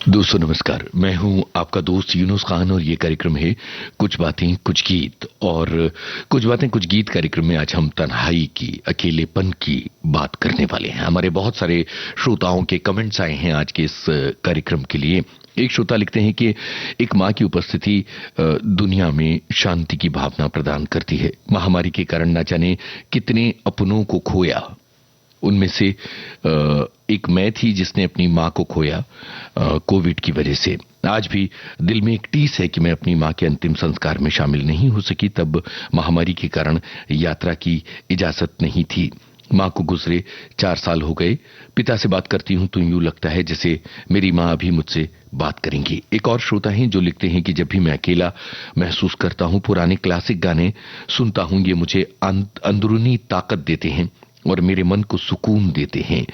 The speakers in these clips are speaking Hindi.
दोस्तों नमस्कार, मैं हूं आपका दोस्त यूनुस खान और ये कार्यक्रम है कुछ बातें कुछ गीत। और कुछ बातें कुछ गीत कार्यक्रम में आज हम तन्हाई की, अकेलेपन की बात करने वाले हैं। हमारे बहुत सारे श्रोताओं के कमेंट्स आए हैं आज के इस कार्यक्रम के लिए। एक श्रोता लिखते हैं कि एक मां की उपस्थिति दुनिया में शांति की भावना प्रदान करती है। महामारी के कारण न जाने कितने अपनों को खोया, उनमें से एक मैं थी जिसने अपनी मां को खोया कोविड की वजह से। आज भी दिल में एक टीस है कि मैं अपनी मां के अंतिम संस्कार में शामिल नहीं हो सकी, तब महामारी के कारण यात्रा की इजाजत नहीं थी। मां को गुजरे 4 साल हो गए। पिता से बात करती हूं तो यूं लगता है जैसे मेरी मां अभी मुझसे बात करेंगी। एक और श्रोता हैं जो लिखते हैं कि जब भी मैं अकेला महसूस करता हूं, पुराने क्लासिक गाने सुनता हूं, ये मुझे अंदरूनी ताकत देते हैं और मेरे मन को सुकून देते हैं।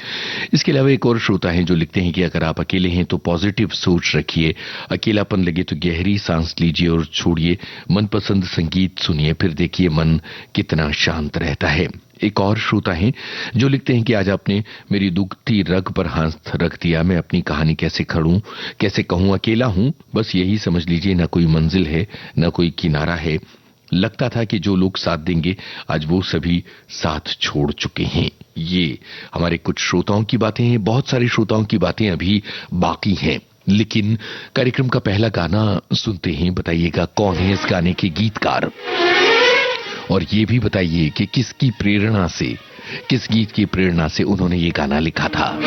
इसके अलावा एक और श्रोता हैं जो लिखते हैं कि अगर आप अकेले हैं तो पॉजिटिव सोच रखिए, अकेलापन लगे तो गहरी सांस लीजिए और छोड़िए, मनपसंद संगीत सुनिए, फिर देखिए मन कितना शांत रहता है। एक और श्रोता हैं जो लिखते हैं कि आज आपने मेरी दुखती रग पर हाथ रख दिया। मैं अपनी कहानी कैसे कहूं, अकेला हूं, बस यही समझ लीजिए। ना कोई मंजिल है, ना कोई किनारा है। लगता था कि जो लोग साथ देंगे, आज वो सभी साथ छोड़ चुके हैं। ये हमारे कुछ श्रोताओं की बातें हैं। बहुत सारे श्रोताओं की बातें अभी बाकी हैं, लेकिन कार्यक्रम का पहला गाना सुनते हैं। बताइएगा कौन है इस गाने के गीतकार, और ये भी बताइए कि किस गीत की प्रेरणा से उन्होंने ये गाना लिखा था।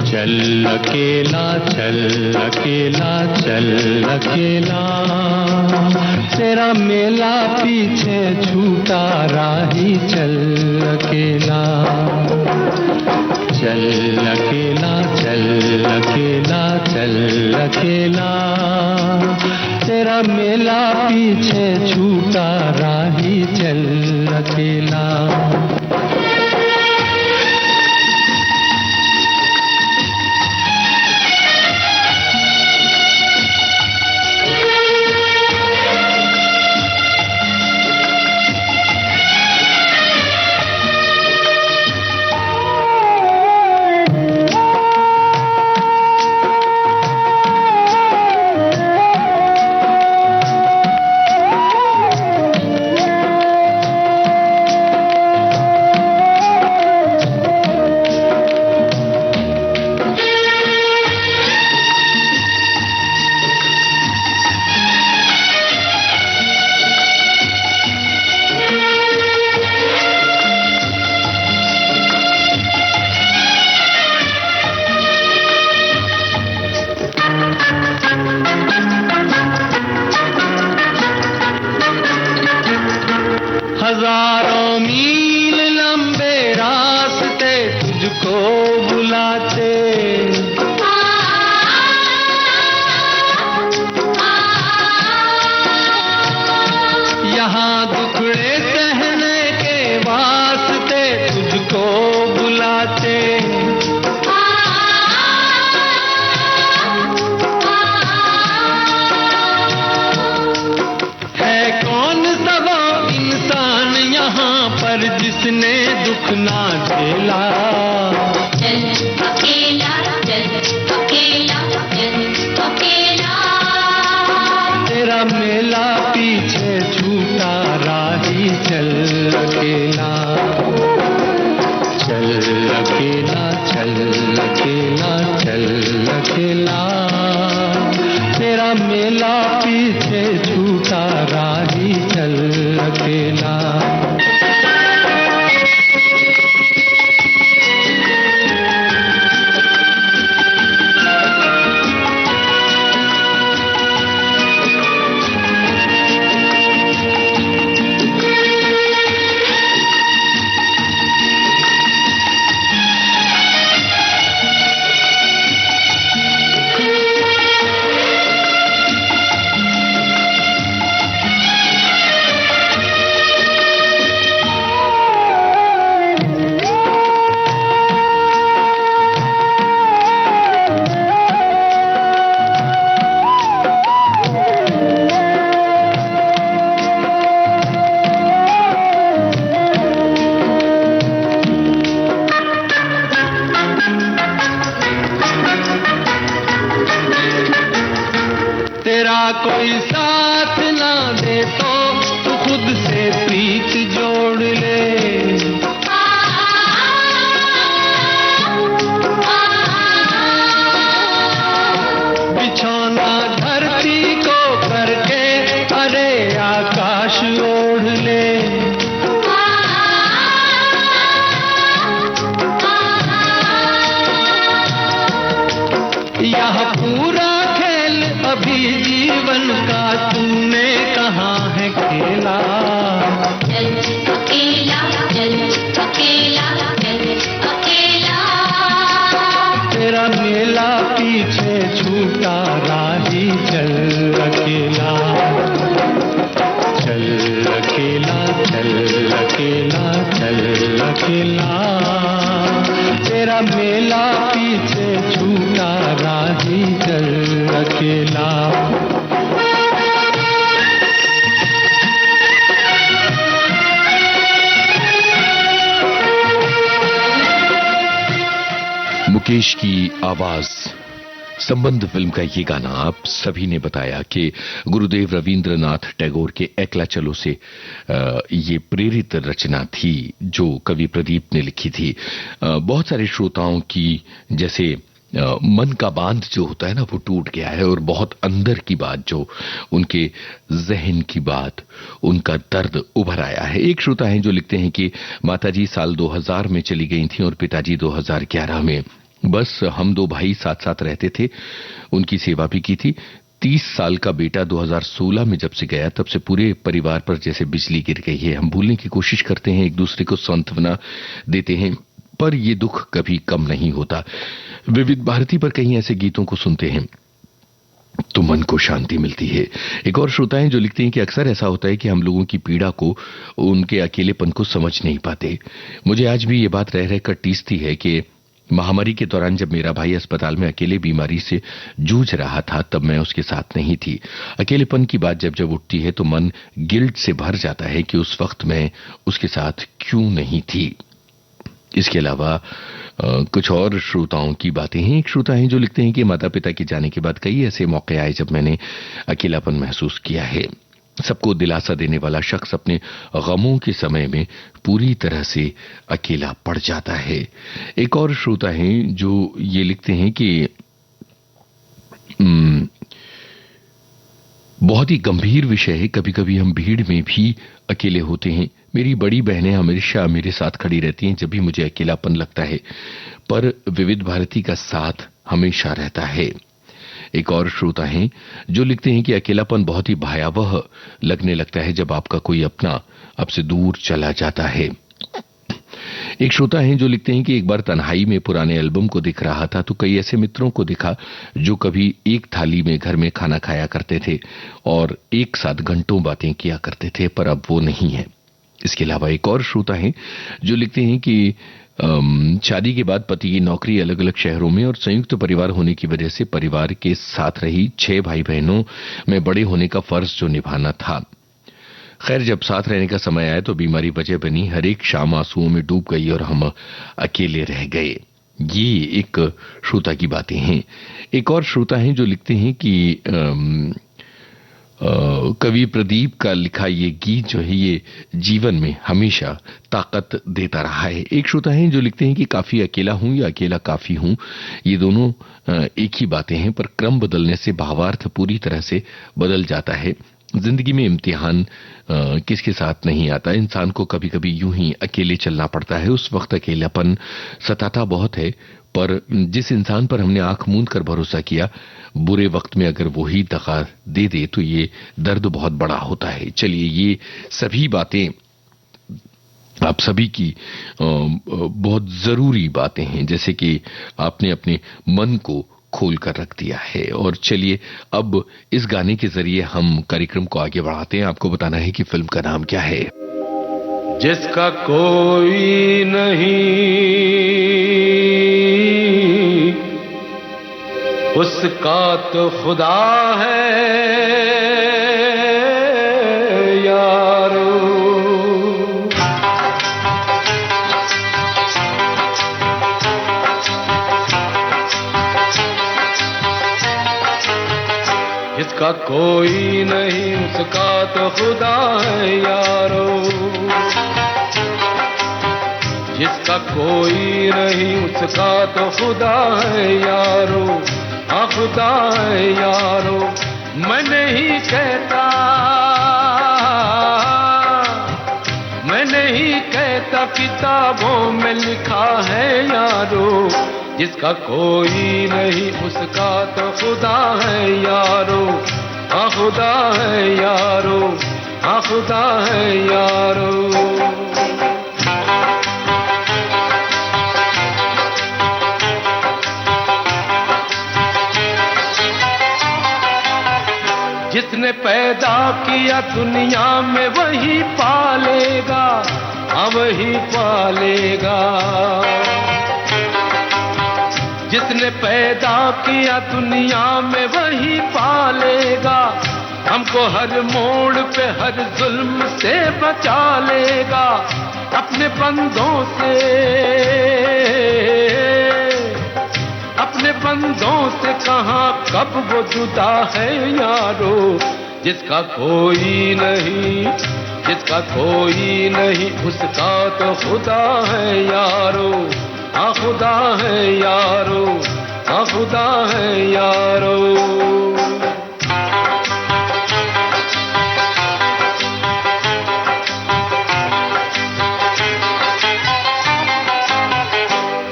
चल अकेला तेरा मेला पीछे छूटा राही। चल अकेला तेरा मेला पीछे छूटा राही। चल अकेला हजारों मील लंबे रास्ते तुझको बुलाते, यहाँ दुखड़े सहने के वास्ते तुझको बुलाते। है कौन सा वो इंसान यहाँ पर जिसने दुख ना झेला। चल अकेला, तेरा मेला पीछे छूटा राही। चल अकेला तेरा मेला पीछे छूटा राही। चल अकेला कोई साथ ना दे तो तू खुद से प्रीत जोड़ ले। बिछौना धरती को करके अरे आकाश ओढ़ ले। यह पूरा खेल अभी जीवन का तूने कहाँ है खेला। चल अकेला, चल अकेला, चल अकेला। तेरा मेला पीछे छूटा राही चल अकेला। चल अकेला, चल अकेला, चल अकेला। तेरा मेला पीछे छूटा राही चल अकेला। मुकेश की आवाज संबंध फिल्म का ये गाना आप सभी ने बताया कि गुरुदेव रवींद्रनाथ टैगोर के एकला चलो से ये प्रेरित रचना थी जो कवि प्रदीप ने लिखी थी। बहुत सारे श्रोताओं की जैसे मन का बांध जो होता है ना वो टूट गया है और बहुत अंदर की बात जो उनके जहन की बात उनका दर्द उभर आया है। एक श्रोता हैं जो लिखते हैं कि माताजी साल 2000 में चली गई थी और पिताजी 2011 में। बस हम दो भाई साथ साथ रहते थे, उनकी सेवा भी की थी। 30 साल का बेटा 2016 में जब से गया तब से पूरे परिवार पर जैसे बिजली गिर गई है। हम भूलने की कोशिश करते हैं, एक दूसरे को सांत्वना देते हैं, पर ये दुख कभी कम नहीं होता। विविध भारती पर कहीं ऐसे गीतों को सुनते हैं तो मन को शांति मिलती है। एक और श्रोता हैं जो लिखते हैं कि अक्सर ऐसा होता है कि हम लोगों की पीड़ा को, उनके अकेलेपन को समझ नहीं पाते। मुझे आज भी ये बात रह रहकर टीसती है कि महामारी के दौरान जब मेरा भाई अस्पताल में अकेले बीमारी से जूझ रहा था तब मैं उसके साथ नहीं थी। अकेलेपन की बात जब जब उठती है तो मन गिल्ट से भर जाता है कि उस वक्त मैं उसके साथ क्यों नहीं थी। इसके अलावा कुछ और श्रोताओं की बातें हैं। एक श्रोता हैं जो लिखते हैं कि माता पिता के जाने के बाद कई ऐसे मौके आए जब मैंने अकेलापन महसूस किया है। सबको दिलासा देने वाला शख्स अपने गमों के समय में पूरी तरह से अकेला पड़ जाता है। एक और श्रोता हैं जो ये लिखते हैं कि बहुत ही गंभीर विषय है, कभी कभी हम भीड़ में भी अकेले होते हैं। मेरी बड़ी बहनें हमेशा मेरे साथ खड़ी रहती हैं जब भी मुझे अकेलापन लगता है, पर विविध भारती का साथ हमेशा रहता है। एक और श्रोता हैं जो लिखते हैं कि अकेलापन बहुत ही भयावह लगने लगता है जब आपका कोई अपना आपसे दूर चला जाता है। एक श्रोता हैं जो लिखते हैं कि एक बार तन्हाई में पुराने एल्बम को दिख रहा था तो कई ऐसे मित्रों को दिखा जो कभी एक थाली में घर में खाना खाया करते थे और एक साथ घंटों बातें किया करते थे, पर अब वो नहीं है। इसके अलावा एक और श्रोता हैं जो लिखते हैं कि शादी के बाद पति की नौकरी अलग अलग शहरों में और संयुक्त परिवार होने की वजह से परिवार के साथ रही 6 भाई बहनों में बड़े होने का फर्ज जो निभाना था। खैर जब साथ रहने का समय आया तो बीमारी वजह बनी, हर एक शाम आंसुओं में डूब गई और हम अकेले रह गए। ये एक श्रोता की बातें हैं। एक और श्रोता हैं जो लिखते हैं कि कवि प्रदीप का लिखा ये गीत जो है ये जीवन में हमेशा ताकत देता रहा है। एक श्रोता हैं जो लिखते हैं कि काफी अकेला हूं या अकेला काफी हूं, ये दोनों एक ही बातें हैं, पर क्रम बदलने से भावार्थ पूरी तरह से बदल जाता है। जिंदगी में इम्तिहान किसके साथ नहीं आता, इंसान को कभी कभी यूं ही अकेले चलना पड़ता है। उस वक्त अकेलापन सताता बहुत है, पर जिस इंसान पर हमने आंख मूंद कर भरोसा किया, बुरे वक्त में अगर वो ही दगा दे दे तो ये दर्द बहुत बड़ा होता है। चलिए ये सभी बातें आप सभी की बहुत जरूरी बातें हैं, जैसे कि आपने अपने मन को खोल कर रख दिया है। और चलिए अब इस गाने के जरिए हम कार्यक्रम को आगे बढ़ाते हैं। आपको बताना है कि फिल्म का नाम क्या है। जिसका कोई नहीं उसका तो खुदा है यारो। जिसका कोई नहीं उसका तो खुदा है यारो, जिसका कोई नहीं उसका तो खुदा है यारो, हाँ खुदा है यारो। मैं नहीं कहता, मैं नहीं कहता किताबों में लिखा है यारो, जिसका कोई नहीं उसका तो खुदा है यारो, हाँ खुदा है यारो, हाँ खुदा है यारो। जिसने पैदा किया दुनिया में वही पालेगा, हाँ वही पालेगा। जिसने पैदा किया दुनिया में वही पालेगा, हमको हर मोड़ पे हर जुल्म से बचा लेगा, अपने बंदों से, अपने बंदों से कहाँ कब वो जुदा है यारो, जिसका कोई नहीं, जिसका कोई नहीं उसका तो खुदा है यारो, हाँ खुदा है यारो, हाँ खुदा है यारो।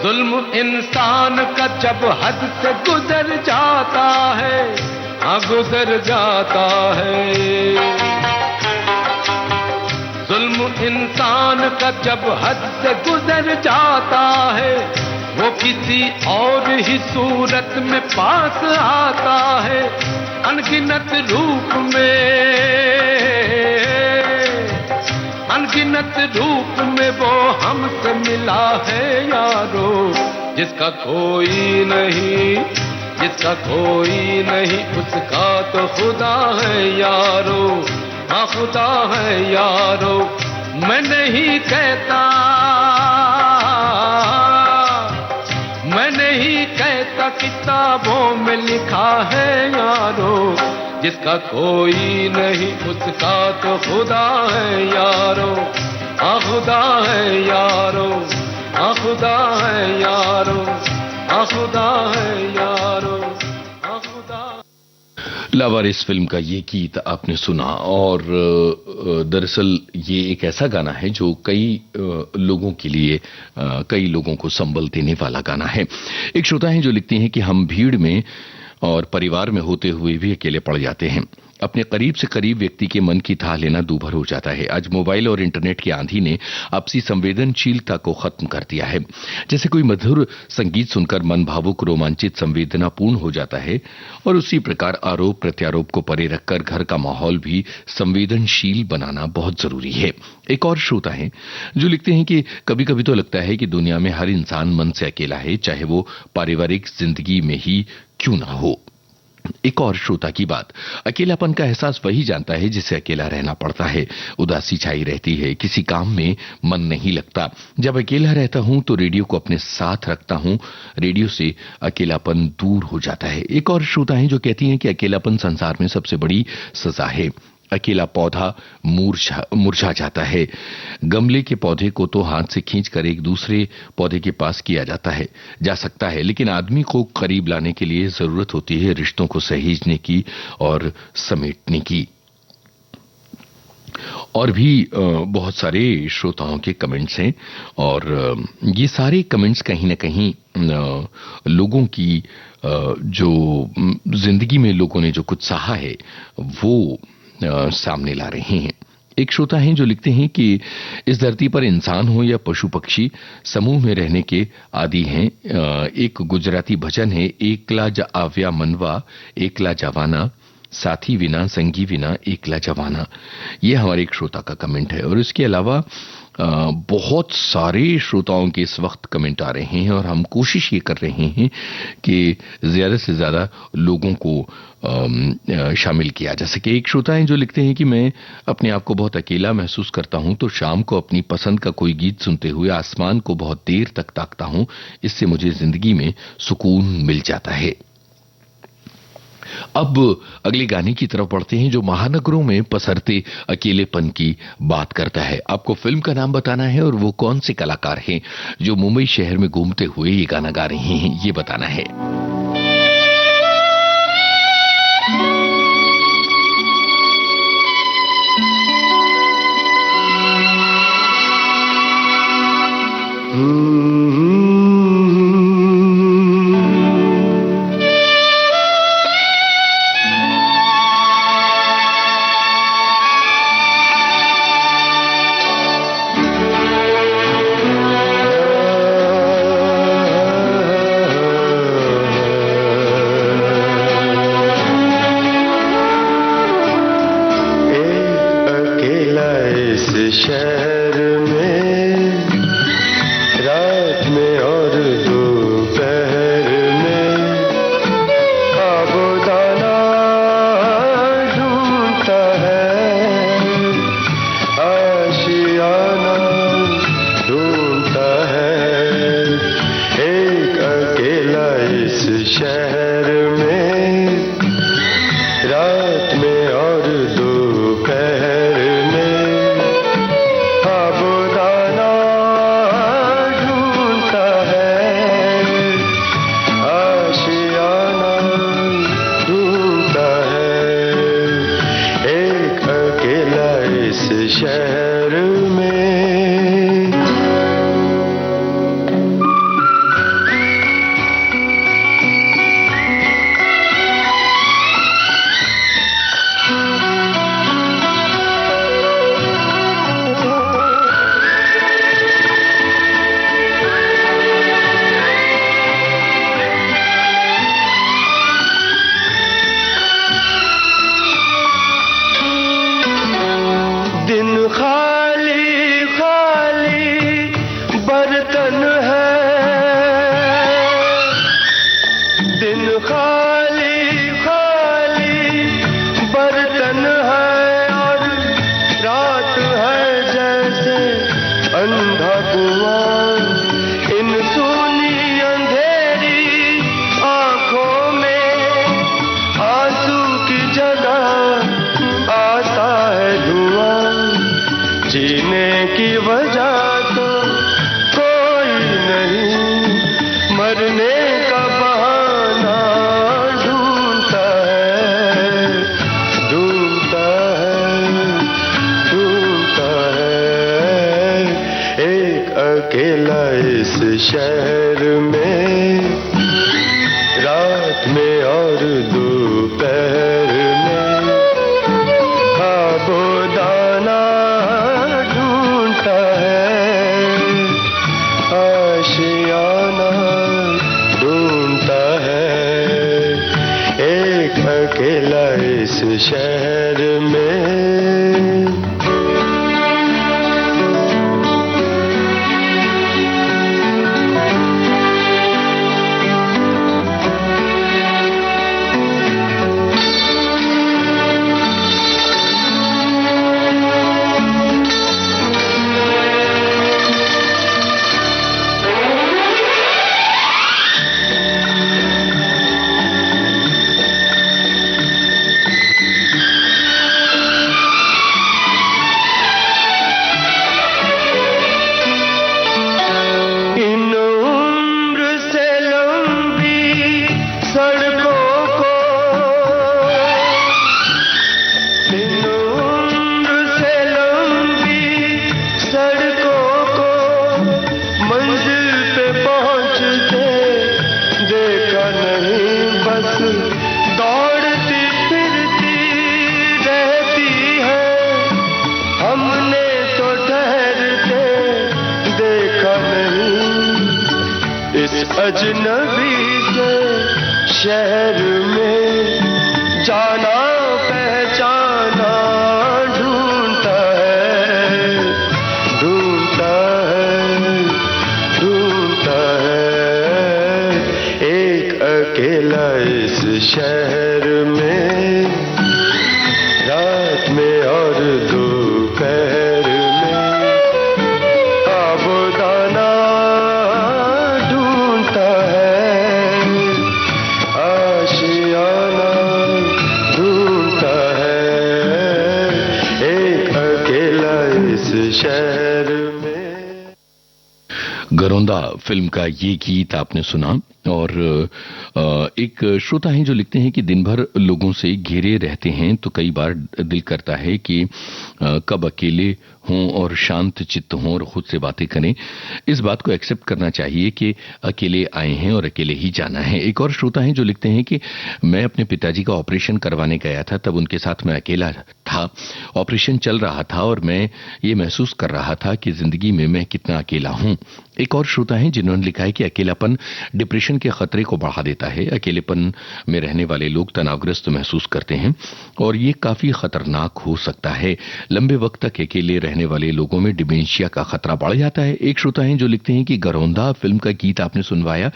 जुल्म इंसान का जब हद से गुजर जाता है, हाँ गुजर जाता है। जुल्म इंसान का जब हद से गुजर जाता है, वो किसी और ही सूरत में पास आता है, अनगिनत रूप में, अनगिनत रूप में वो हमसे मिला है यारो, जिसका कोई नहीं, जिसका कोई नहीं उसका तो खुदा है यारो, हाँ खुदा है यारो। मैं नहीं कहता, मैं नहीं कहता किताबों में लिखा है यारो, जिसका कोई नहीं उसका तो खुदा है यारो, हाँ खुदा है यारो, हाँ खुदा है यारो, हाँ खुदा है यारो, हाँ खुदा। लावारिस फिल्म का ये गीत आपने सुना और दरअसल ये एक ऐसा गाना है जो कई लोगों के लिए, कई लोगों को संबल देने वाला गाना है। एक श्रोता है जो लिखते हैं कि हम भीड़ में और परिवार में होते हुए भी अकेले पड़ जाते हैं, अपने करीब से करीब व्यक्ति के मन की थाह लेना दूभर हो जाता है। आज मोबाइल और इंटरनेट की आंधी ने आपसी संवेदनशीलता को खत्म कर दिया है। जैसे कोई मधुर संगीत सुनकर मन भावुक, रोमांचित, संवेदनापूर्ण हो जाता है, और उसी प्रकार आरोप प्रत्यारोप को परे रखकर घर का माहौल भी संवेदनशील बनाना बहुत जरूरी है। एक और श्रोता है जो लिखते हैं कि कभी कभी तो लगता है कि दुनिया में हर इंसान मन से अकेला है, चाहे वो पारिवारिक जिंदगी में ही क्यों ना हो। एक और श्रोता की बात, अकेलापन का एहसास वही जानता है जिसे अकेला रहना पड़ता है। उदासी छाई रहती है, किसी काम में मन नहीं लगता। जब अकेला रहता हूं तो रेडियो को अपने साथ रखता हूं, रेडियो से अकेलापन दूर हो जाता है। एक और श्रोता है जो कहती हैं कि अकेलापन संसार में सबसे बड़ी सजा है। अकेला पौधा मुरझा जाता है। गमले के पौधे को तो हाथ से खींचकर एक दूसरे पौधे के पास किया जा सकता है, लेकिन आदमी को करीब लाने के लिए जरूरत होती है रिश्तों को सहेजने की और समेटने की। और भी बहुत सारे श्रोताओं के कमेंट्स हैं, और ये सारे कमेंट्स कहीं ना कहीं लोगों की जो जिंदगी में लोगों ने जो कुछ सहा है वो सामने ला रहे हैं। एक श्रोता हैं जो लिखते हैं कि इस धरती पर इंसान हो या पशु पक्षी समूह में रहने के आदी हैं। एक गुजराती भजन है, एकला आव्या मनवा एकला जवाना, साथी विना संगी विना एकला जवाना। ये हमारे एक श्रोता का कमेंट है। और इसके अलावा बहुत सारे श्रोताओं के इस वक्त कमेंट आ रहे हैं, और हम कोशिश ये कर रहे हैं कि ज्यादा से ज्यादा लोगों को शामिल किया जा सके। एक श्रोता हैं जो लिखते हैं कि मैं अपने आप को बहुत अकेला महसूस करता हूं, तो शाम को अपनी पसंद का कोई गीत सुनते हुए आसमान को बहुत देर तक ताकता हूं, इससे मुझे जिंदगी में सुकून मिल जाता है। अब अगले गाने की तरफ बढ़ते हैं जो महानगरों में पसरते अकेलेपन की बात करता है। आपको फिल्म का नाम बताना है और वो कौन से कलाकार हैं जो मुंबई शहर में घूमते हुए ये गाना गा रहे हैं, ये बताना है। शहर में रात में और दोपहर में आबोदाना ढूंढता है, आशियाना ढूंढता है। एक अकेला इस शहर में रात में और दोपहर में शहर में। दिन खाली खाली बर्तन है, दिन खाली खाली बर्तन है और रात है जैसे अंधा कुआं। इन सूनी अंधेरी आंखों में आंसू की जगह आता है धुआं। जीने की वजह तो कोई नहीं, मरने का बहाना ढूंढता है, ढूंढता है, ढूंढता है। एक अकेला इस शहर में रात में और दोपहर में आबोदाना ढूंढता है, आशियाना ढूंढता है। एक अकेला इस शहर में। दौड़ती फिरती रहती है, हमने तो ठहरते देखा नहीं। इस अजनबी से शहर में जाना पहचाना ढूंढता है, ढूंढता है, ढूंढता है। एक अकेला इस शहर में रात में और दोपहर में आबोदाना ढूंढता है, आशियाना घरौंदा फिल्म का ये गीत आपने सुना। और एक श्रोता हैं जो लिखते हैं कि दिन भर लोगों से घिरे रहते हैं तो कई बार दिल करता है कि कब अकेले हों और शांत चित्त हों और खुद से बातें करें। इस बात को एक्सेप्ट करना चाहिए कि अकेले आए हैं और अकेले ही जाना है। एक और श्रोता हैं जो लिखते हैं कि मैं अपने पिताजी का ऑपरेशन करवाने गया था, तब उनके साथ मैं अकेला था। ऑपरेशन चल रहा था और मैं ये महसूस कर रहा था कि जिंदगी में मैं कितना अकेला हूं। एक और श्रोता हैं जिन्होंने लिखा है कि अकेलापन डिप्रेशन के खतरे को बढ़ा देता है। अकेलेपन में रहने वाले लोग तनावग्रस्त महसूस करते हैं और ये काफी खतरनाक हो सकता है। लंबे वक्त तक अकेले रहने वाले लोगों में डिमेंशिया का खतरा बढ़ जाता है। एक श्रोता हैं जो लिखते हैं कि घरौंदा फिल्म का गीत आपने सुनवाया,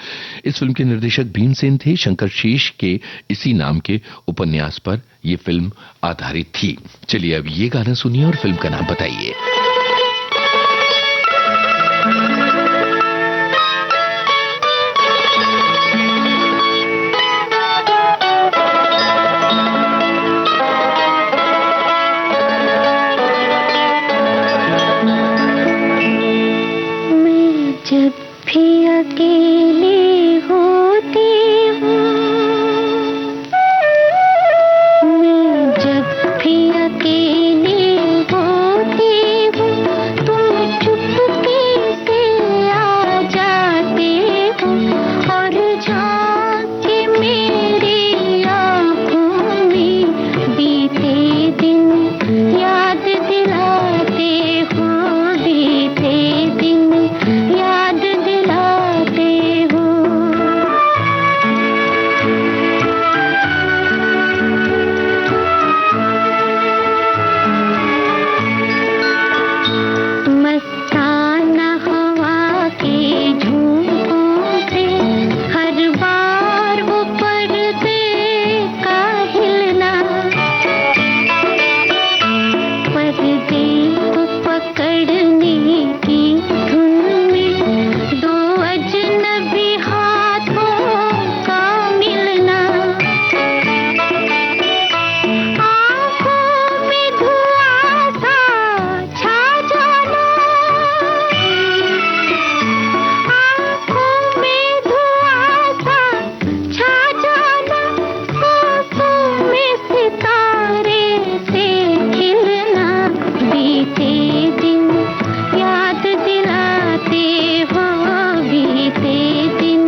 इस फिल्म के निर्देशक भीमसेन थे। शंकर शेष के इसी नाम के उपन्यास पर यह फिल्म आधारित थी। चलिए अब ये गाना सुनिए और फिल्म का नाम बताइए। जब भी अकेली होती हूँ, मैं जब भी अकेली होती हूँ, तुम चुपके से आ जाते हो और झांके मेरी आँखों में बीते दिन याद दिलाते हो, बीते दिन याद दिलाते हो। मस्ताना हवा के झोंकों से हर बार वो पर्दे का हिलना, पर्दे को पकड़ने की धुन में दो अजनबी हाथों का मिलना, आँखों में धुआं सा छा जाना, आँखों में धुआं सा छा जाना, सांसों में सितारे से खिलना, बीते दिन याद दिलाते हो, बीते दिन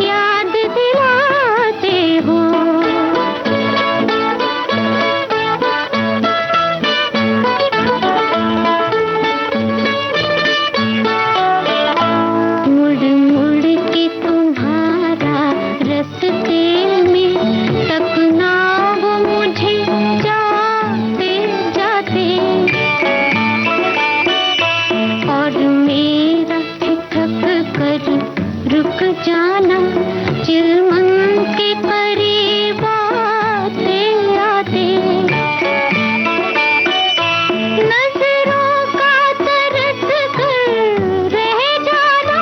याद दिलाते हो। मुड़ मुड़ के तुम्हारा रास्ते में तकना वो मुझे जाते जाते, और मेरा ठिठक कर रुक जाना, चिलमन के करीब आते आते, नजरों का तरस कर रह जाना,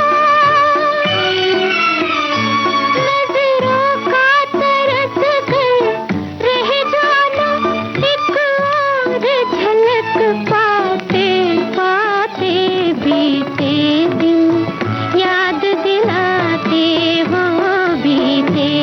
नजरों का तरस कर रह जाना, एक और झलक पाते पाते बीते दिन याद दिलाते हो, बीते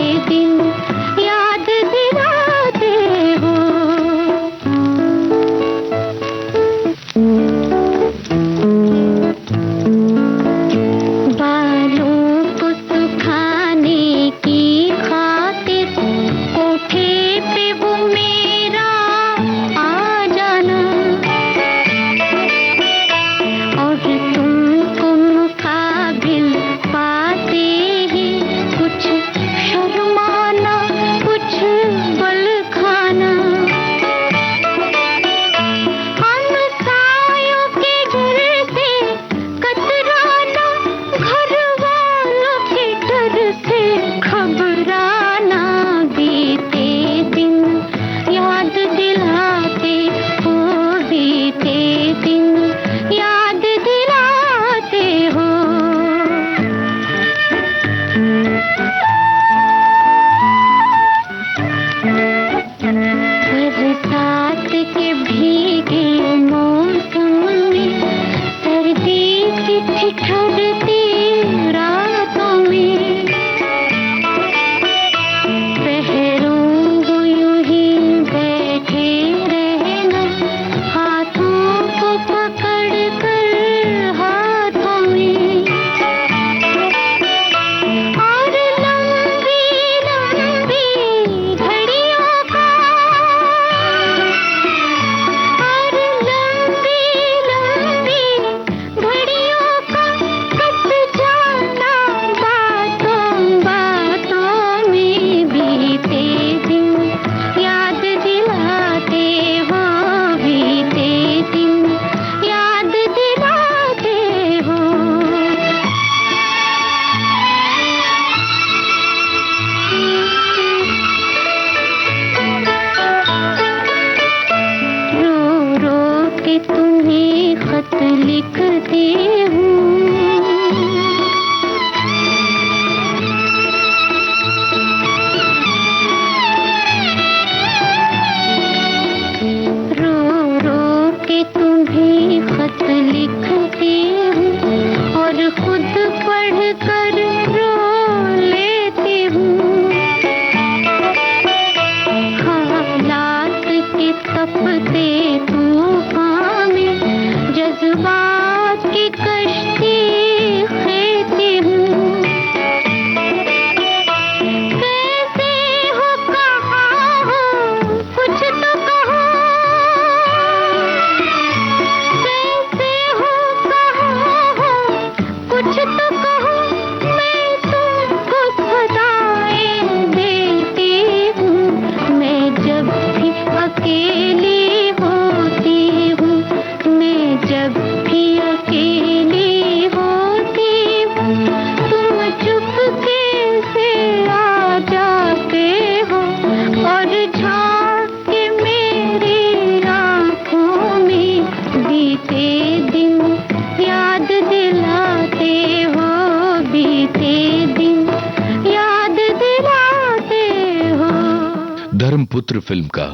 धर्मपुत्र फिल्म का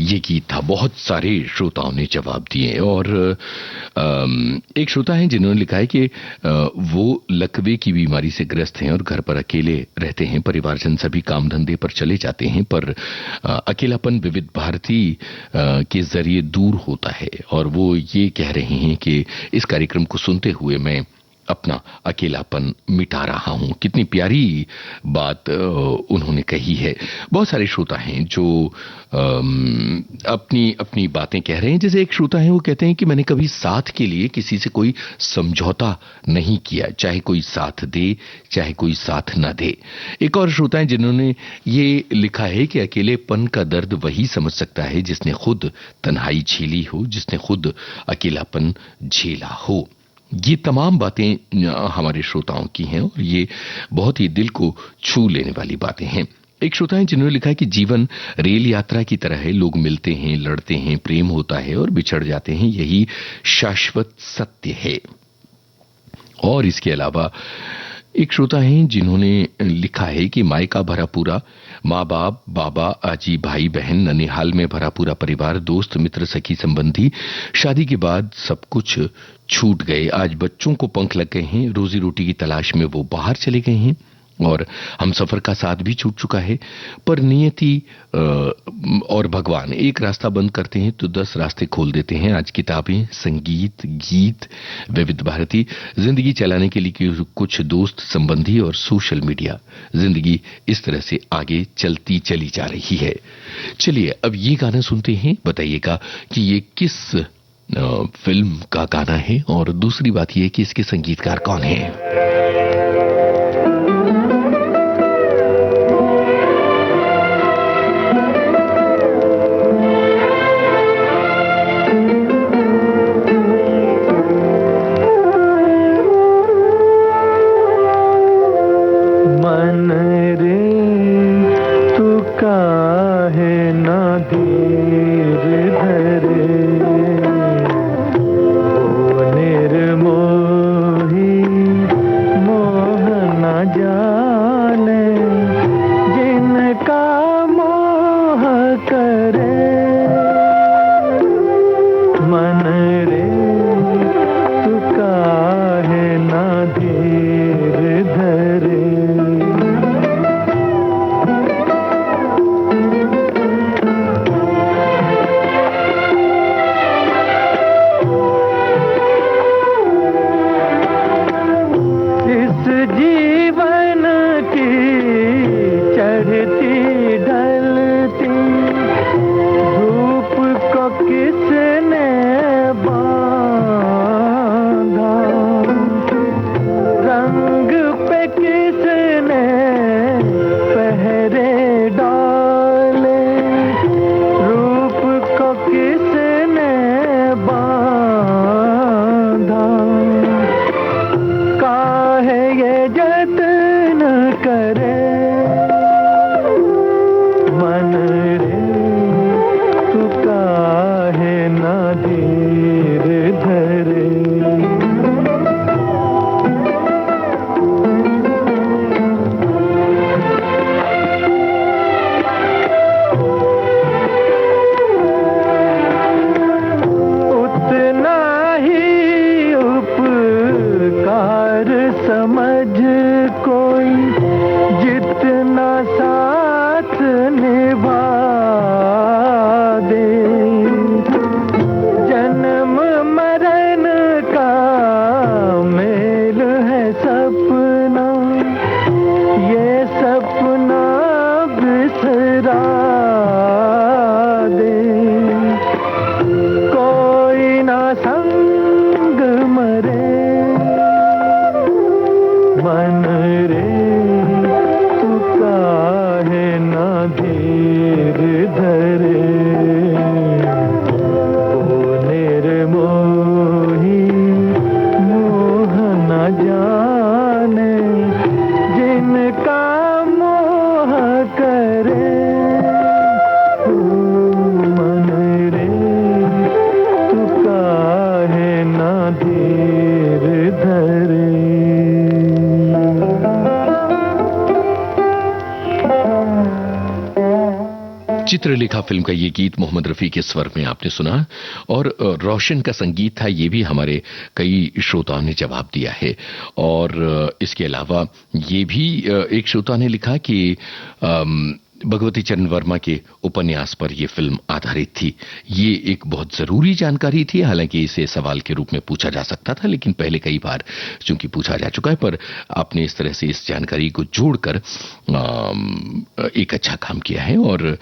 ये गीत था। बहुत सारे श्रोताओं ने जवाब दिए और एक श्रोता हैं जिन्होंने लिखा है कि वो लकवे की बीमारी से ग्रस्त हैं और घर पर अकेले रहते हैं। परिवारजन सभी काम धंधे पर चले जाते हैं, पर अकेलापन विविध भारती के जरिए दूर होता है और वो ये कह रहे हैं कि इस कार्यक्रम को सुनते हुए मैं अपना अकेलापन मिटा रहा हूं। कितनी प्यारी बात उन्होंने कही है। बहुत सारे श्रोता हैं जो अपनी अपनी बातें कह रहे हैं। जैसे एक श्रोता है वो कहते हैं कि मैंने कभी साथ के लिए किसी से कोई समझौता नहीं किया, चाहे कोई साथ दे चाहे कोई साथ ना दे। एक और श्रोता है जिन्होंने ये लिखा है कि अकेलेपन का दर्द वही समझ सकता है जिसने खुद तन्हाई झेली हो, जिसने खुद अकेलापन झेला हो। ये तमाम बातें हमारे श्रोताओं की हैं और ये बहुत ही दिल को छू लेने वाली बातें हैं। एक श्रोता है जिन्होंने लिखा है कि जीवन रेल यात्रा की तरह है, लोग मिलते हैं, लड़ते हैं, प्रेम होता है और बिछड़ जाते हैं, यही शाश्वत सत्य है। और इसके अलावा एक श्रोता हैं जिन्होंने लिखा है कि मायका भरा पूरा, माँ बाप, बाबा, आजी, भाई बहन, ननिहाल में भरा पूरा परिवार, दोस्त मित्र सखी संबंधी, शादी के बाद सब कुछ छूट गए। आज बच्चों को पंख लग गए हैं, रोजी रोटी की तलाश में वो बाहर चले गए हैं और हम सफर का साथ भी छूट चुका है। पर नियति और भगवान एक रास्ता बंद करते हैं तो 10 रास्ते खोल देते हैं। आज किताबें, संगीत, गीत, विविध भारती, जिंदगी चलाने के लिए कुछ दोस्त, संबंधी और सोशल मीडिया, जिंदगी इस तरह से आगे चलती चली जा रही है। चलिए अब ये गाना सुनते हैं, बताइएगा कि ये किस फिल्म का गाना है और दूसरी बात यह कि इसके संगीतकार कौन है। चित्रलेखा फिल्म का ये गीत मोहम्मद रफी के स्वर में आपने सुना और रोशन का संगीत था। ये भी हमारे कई श्रोताओं ने जवाब दिया है। और इसके अलावा ये भी एक श्रोता ने लिखा कि भगवती चरण वर्मा के उपन्यास पर यह फिल्म आधारित थी। ये एक बहुत जरूरी जानकारी थी, हालांकि इसे सवाल के रूप में पूछा जा सकता था, लेकिन पहले कई बार चूंकि पूछा जा चुका है, पर आपने इस तरह से इस जानकारी को जोड़कर एक अच्छा काम किया है। और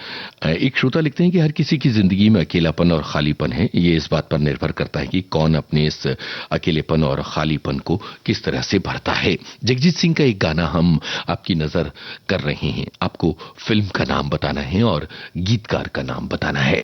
एक श्रोता लिखते हैं कि हर किसी की जिंदगी में अकेलापन और खालीपन है। ये इस बात पर निर्भर करता है कि कौन अपने इस अकेलेपन और खालीपन को किस तरह से भरता है। जगजीत सिंह का एक गाना हम आपकी नजर कर रहे हैं। आपको फिल्म का नाम बताना है और गीतकार का नाम बताना है।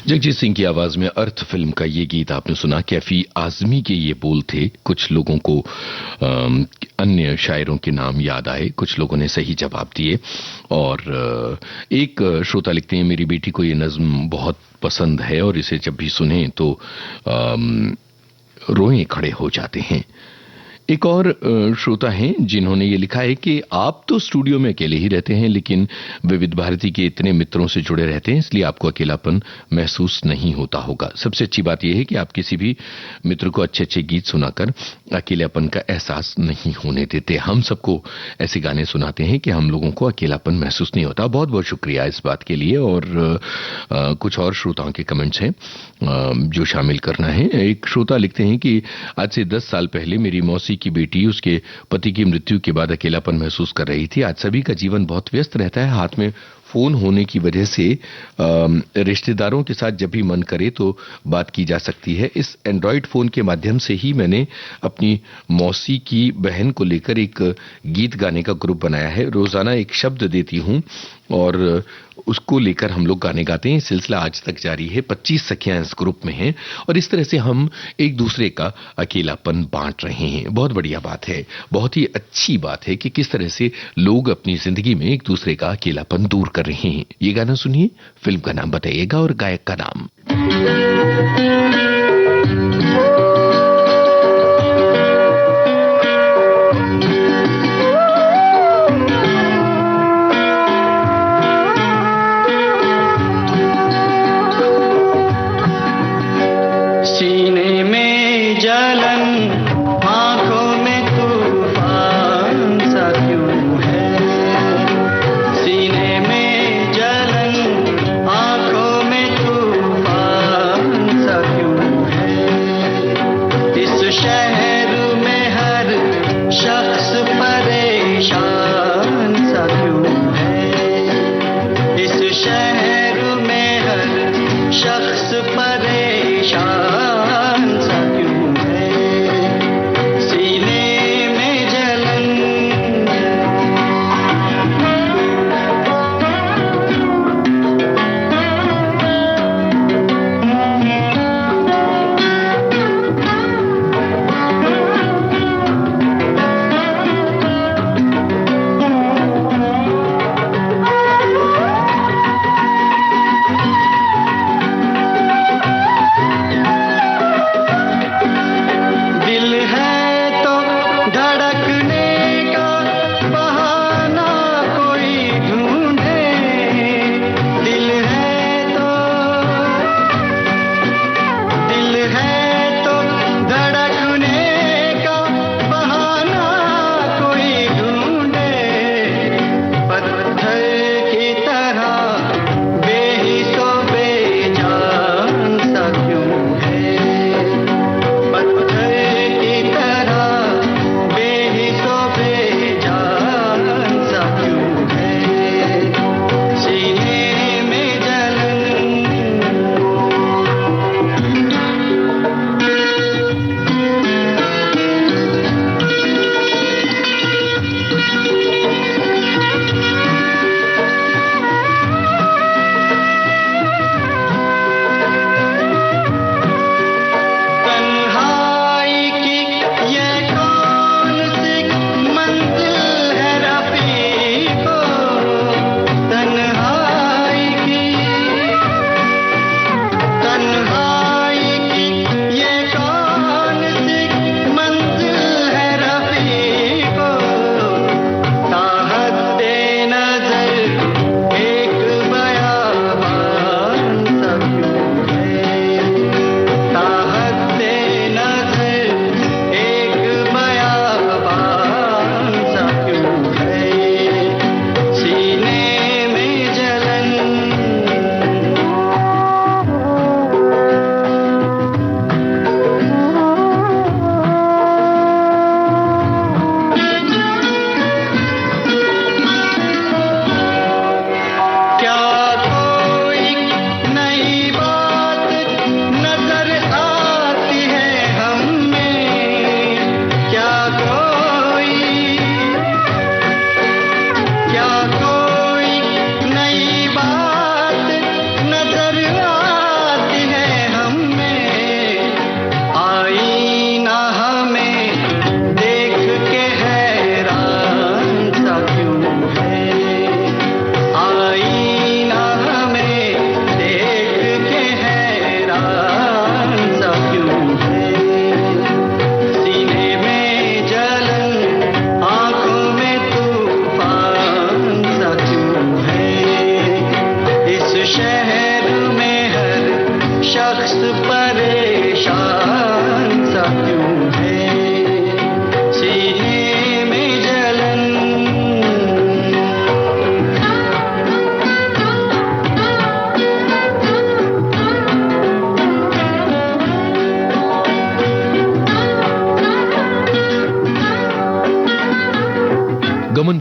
जगजीत सिंह की आवाज में अर्थ फिल्म का ये गीत आपने सुना। कैफी आजमी के ये बोल थे। कुछ लोगों को अन्य शायरों के नाम याद आए, कुछ लोगों ने सही जवाब दिए। और एक श्रोता लिखते हैं, मेरी बेटी को ये नज्म बहुत पसंद है और इसे जब भी सुने तो रोएं खड़े हो जाते हैं। एक और श्रोता हैं जिन्होंने ये लिखा है कि आप तो स्टूडियो में अकेले ही रहते हैं, लेकिन विविध भारती के इतने मित्रों से जुड़े रहते हैं, इसलिए आपको अकेलापन महसूस नहीं होता होगा। सबसे अच्छी बात यह है कि आप किसी भी मित्र को अच्छे अच्छे गीत सुनाकर अकेलापन का एहसास नहीं होने देते। हम सबको ऐसे गाने सुनाते हैं कि हम लोगों को अकेलापन महसूस नहीं होता। बहुत बहुत शुक्रिया इस बात के लिए। और कुछ और श्रोताओं के कमेंट्स हैं जो शामिल करना है। एक श्रोता लिखते हैं कि आज से 10 साल पहले मेरी मौसी की बेटी उसके पति की मृत्यु के बाद अकेलापन महसूस कर रही थी। आज सभी का जीवन बहुत व्यस्त रहता है, हाथ में फोन होने की वजह से रिश्तेदारों के साथ जब भी मन करे तो बात की जा सकती है। इस एंड्रॉयड फोन के माध्यम से ही मैंने अपनी मौसी की बहन को लेकर एक गीत गाने का ग्रुप बनाया है। रोजाना एक शब्द देती हूं और उसको लेकर हम लोग गाने गाते हैं। सिलसिला आज तक जारी है। 25 सखियां इस ग्रुप में हैं और इस तरह से हम एक दूसरे का अकेलापन बांट रहे हैं। बहुत बढ़िया बात है, बहुत ही अच्छी बात है कि किस तरह से लोग अपनी जिंदगी में एक दूसरे का अकेलापन दूर कर रहे हैं। ये गाना सुनिए, फिल्म का नाम बताइएगा और गायक का नाम। सीने में जलन, आंखों में तूफान सा क्यों है? सीने में जलन, आंखों में तूफान सा क्यों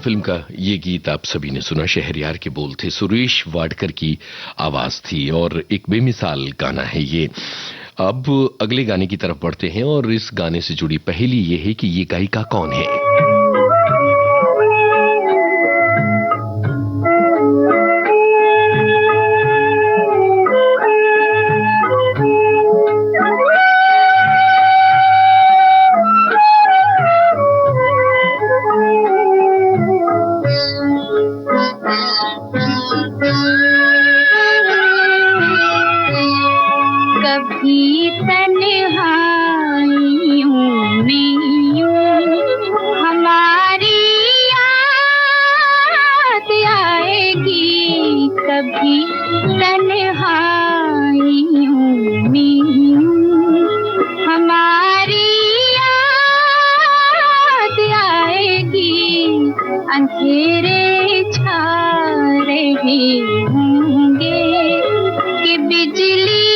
फिल्म का ये गीत आप सभी ने सुना। शहरयार के बोल थे, सुरेश वाडकर की आवाज थी और एक बेमिसाल गाना है ये। अब अगले गाने की तरफ बढ़ते हैं और इस गाने से जुड़ी पहेली ये है कि ये गायिका कौन है। कभी तन्हाइयों में यूं हमारी याद आएगी, कभी तन्हाइयों में यूं हमारी याद आएगी, अंधेरे छा रहे होंगे कि बिजली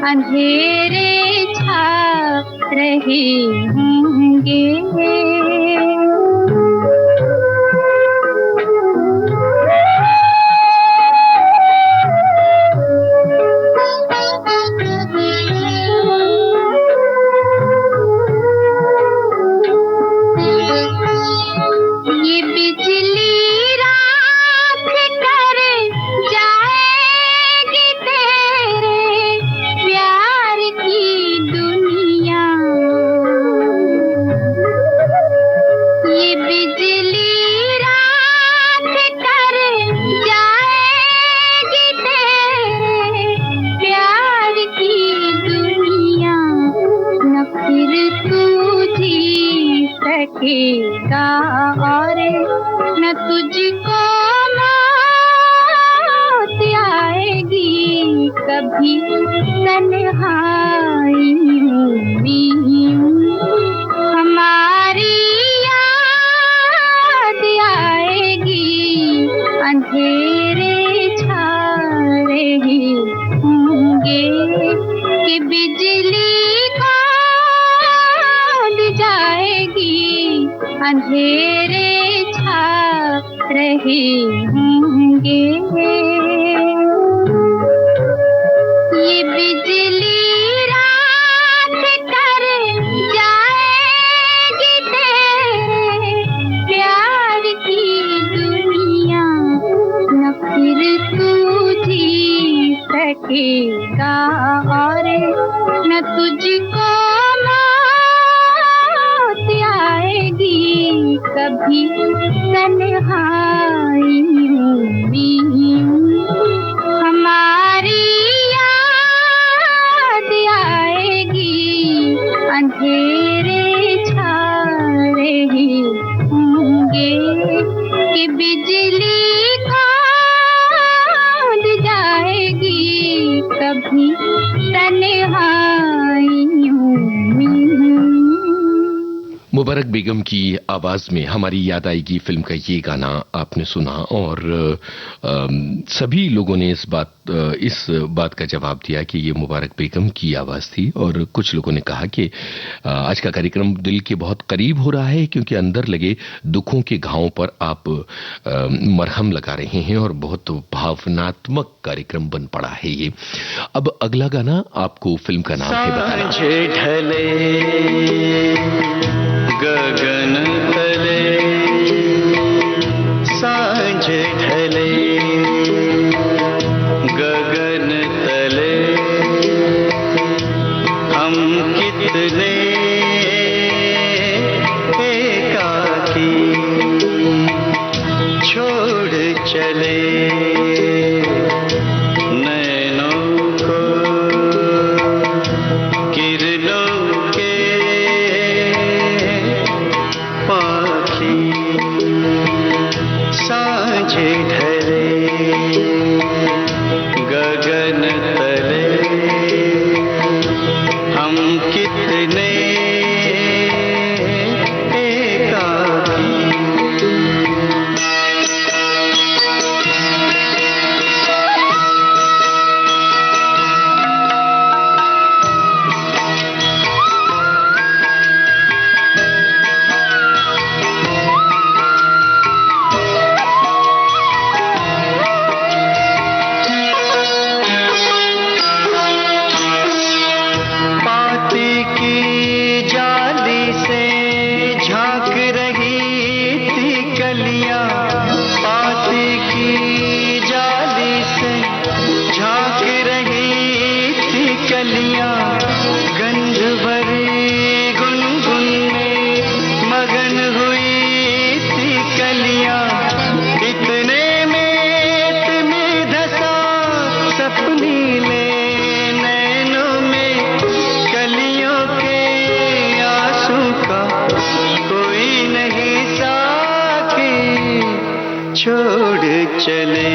अंधेरे छा रहे होंगे। ये बिजली रात कर जाएगी तेरे प्यार की दुनिया, ये बिजली रात कर जाएगी तेरे प्यार की दुनिया, न फिर तू जी सकेगा और न तुझको मौत आएगी, कभी तन्हाइयों में हमारी याद आएगी, अंधेरे छा रहे होंगे कि बिजली कौन जाएगी, अंधेरे छा रहे होंगे। ये बिजली रात कर जाएगी तेरे प्यार की दुनिया, न फिर तू जी सकेगा और न तुझको मौत आएगी, कभी तन्हाइयों में हमारी याद आएगी, अंधेरे छा रहे होंगे कि बिजली कौन जाएगी, कभी तन्हाइयों में। मुबारक बेगम की आवाज में हमारी याद आएगी फिल्म का ये गाना आपने सुना और सभी लोगों ने इस बात का जवाब दिया कि ये मुबारक बेगम की आवाज थी। और कुछ लोगों ने कहा कि आज का कार्यक्रम दिल के बहुत करीब हो रहा है क्योंकि अंदर लगे दुखों के घावों पर आप मरहम लगा रहे हैं और बहुत भावनात्मक कार्यक्रम बन पड़ा है ये। अब अगला गाना आपको फिल्म का नाम है बताना। गगन तले सांझ ढले, गगन तले हम कितने एकाकी छोड़ चले, नैनों को किरणों के छोड़ चले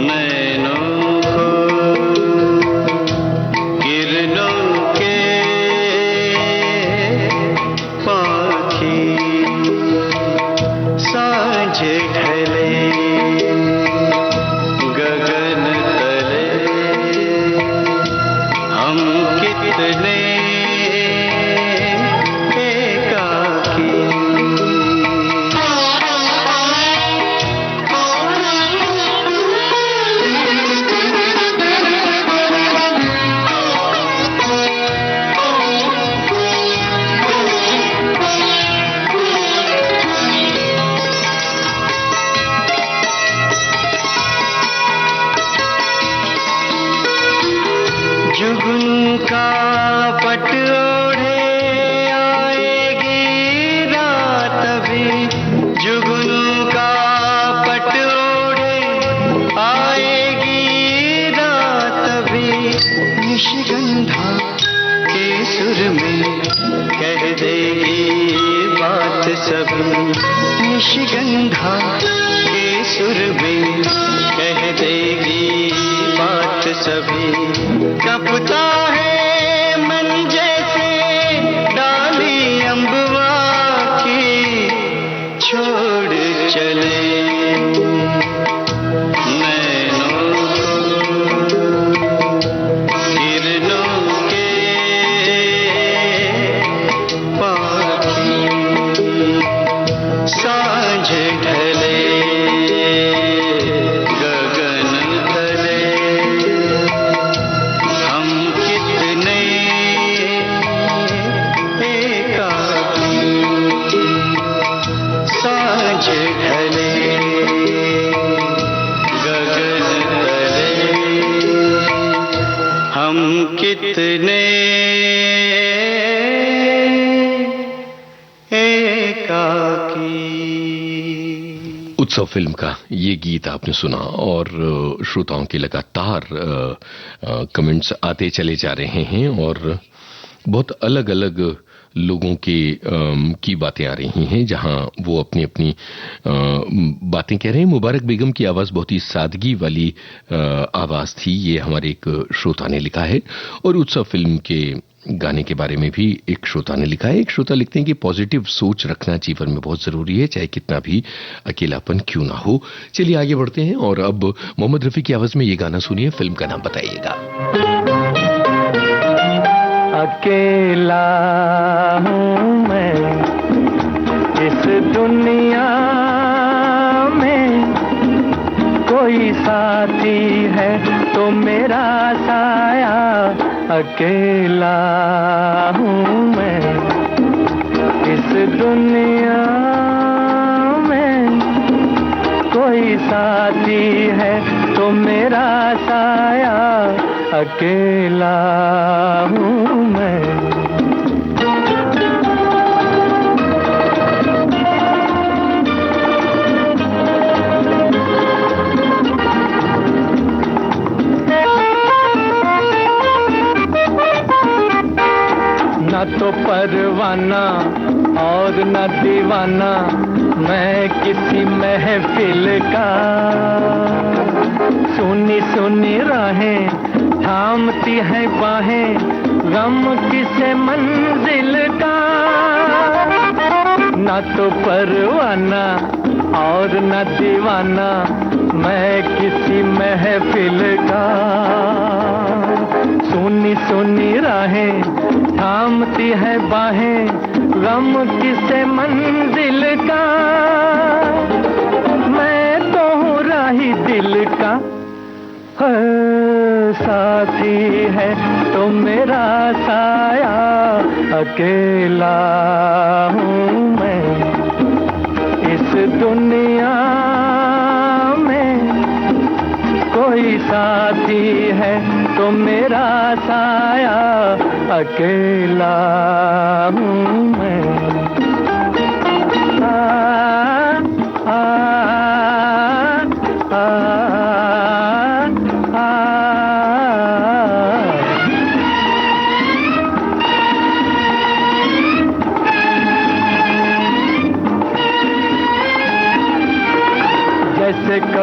नैनों को किरणों के पाखी सांझ ढले गगन तले हम कितने जुगनू का पट ओढ़े आएगी रात भी जुगनू का पट ओढ़े आएगी रात भी निशिगंधा के सुर में कह देगी बात सभी निशिगंधा के सुर में कह देगी बात सभी कपता है मन जैसे डाली अम्बवा की छोड़ चले नैनों को किरणों के पाखी सांझ ढले गगन तले हम कितने एकाकी सांझ ढले गगन तले हम कितने एकाकी। उत्सव फिल्म का ये गीत आपने सुना और श्रोताओं के लगातार कमेंट्स आते चले जा रहे हैं और बहुत अलग अलग लोगों की बातें आ रही हैं जहां वो अपनी अपनी बातें कह रहे हैं। मुबारक बेगम की आवाज़ बहुत ही सादगी वाली आवाज़ थी, ये हमारे एक श्रोता ने लिखा है। और उत्सव फिल्म के गाने के बारे में भी एक श्रोता ने लिखा है। एक श्रोता लिखते हैं कि पॉजिटिव सोच रखना जीवन में बहुत जरूरी है, चाहे कितना भी अकेलापन क्यों ना हो। चलिए आगे बढ़ते हैं और अब मोहम्मद रफी की आवाज में ये गाना सुनिए। फिल्म का नाम बताइएगा। अकेला हूँ मैं इस दुनिया में, कोई साथी है तो मेरा साया। अकेला हूँ मैं इस दुनिया में, कोई साथी है तो मेरा साया। अकेला हूँ मैं। न तो परवाना और न दीवाना मैं किसी महफिल का, सुनी सुनी राहें थामती है बाहें गम किसे मंजिल का। न तो परवाना और न दीवाना मैं किसी महफिल का, सुनी सुनी राहें थामती है बाहें गम किसे मंजिल का। मैं तो हूँ राही दिल का, साथी है तो मेरा साया। अकेला हूँ मैं इस दुनिया में, कोई साथी है तो मेरा साया। अकेला हूँ मैं।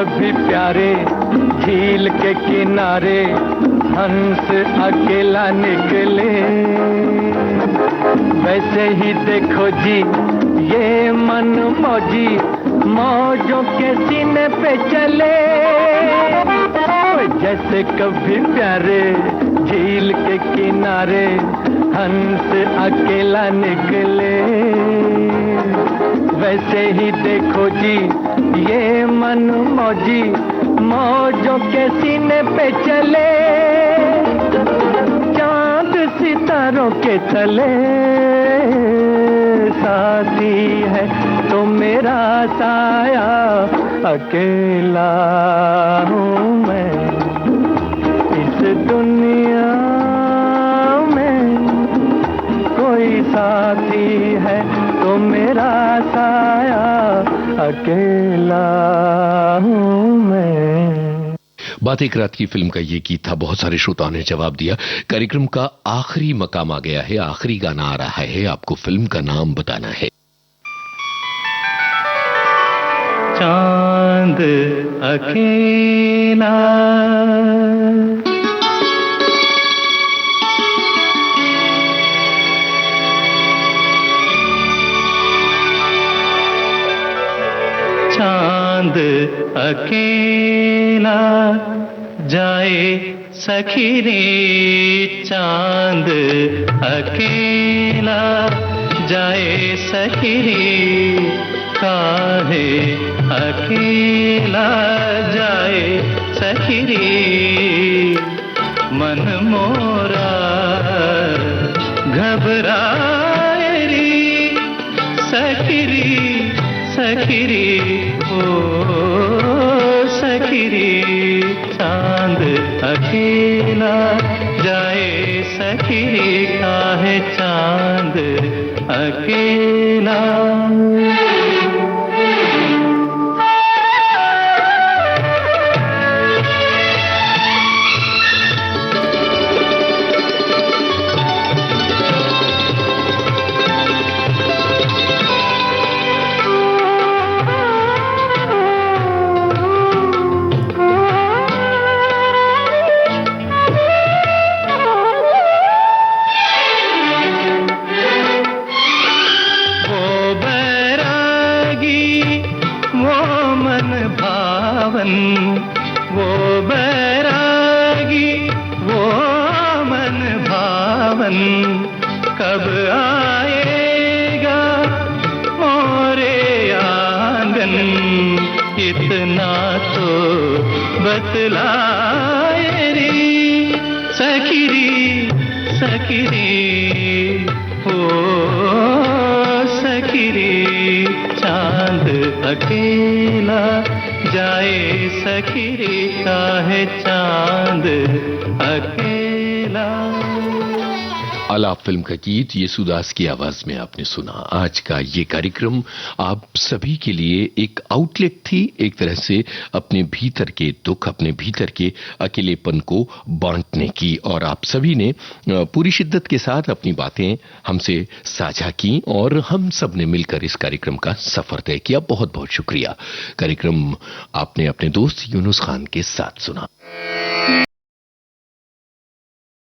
कभी प्यारे झील के किनारे हंस अकेला निकले, वैसे ही देखो जी ये मन मौजी मौजों के सीने पे चले। जैसे कभी प्यारे झील के किनारे हंस अकेला निकले, वैसे ही देखो जी ये मन मौजी मौजों के सीने पे चले। चांद सितारों के तले साथी है तो मेरा साया, अकेला हूँ मैं इस दुनिया में। कोई साथी है तो मेरा साया, अकेला हूँ मैं। बात एक रात की फिल्म का ये गीत था। बहुत सारे श्रोताओं ने जवाब दिया। कार्यक्रम का आखिरी मकाम आ गया है, आखिरी गाना आ रहा है, आपको फिल्म का नाम बताना है। चांद अकेला चांद अकेला जाए सखी रे, चांद अकेला जाए सखी रे, काहे अकेला जाए सखी रे। मन मोरा घबराए रे सखी रे, सखी रे ओ सखी रे। चांद अकेला जाए सखी रे, काहे चांद अकेला। वो बैरागी वो मन भावन, कब आएगा मोरे आंगन। इतना तो बतलाए रे सखी रे, सखी रे ओ सखी रे। चांद अकेला जाए सखी रे, काहे चांद अकेला। आलाप फिल्म का गीत येसुदास की आवाज में आपने सुना। आज का ये कार्यक्रम आप सभी के लिए एक आउटलेट थी, एक तरह से अपने भीतर के दुख, अपने भीतर के अकेलेपन को बांटने की, और आप सभी ने पूरी शिद्दत के साथ अपनी बातें हमसे साझा की और हम सब ने मिलकर इस कार्यक्रम का सफर तय किया। बहुत बहुत शुक्रिया। कार्यक्रम आपने अपने दोस्त यूनुस खान के साथ सुना।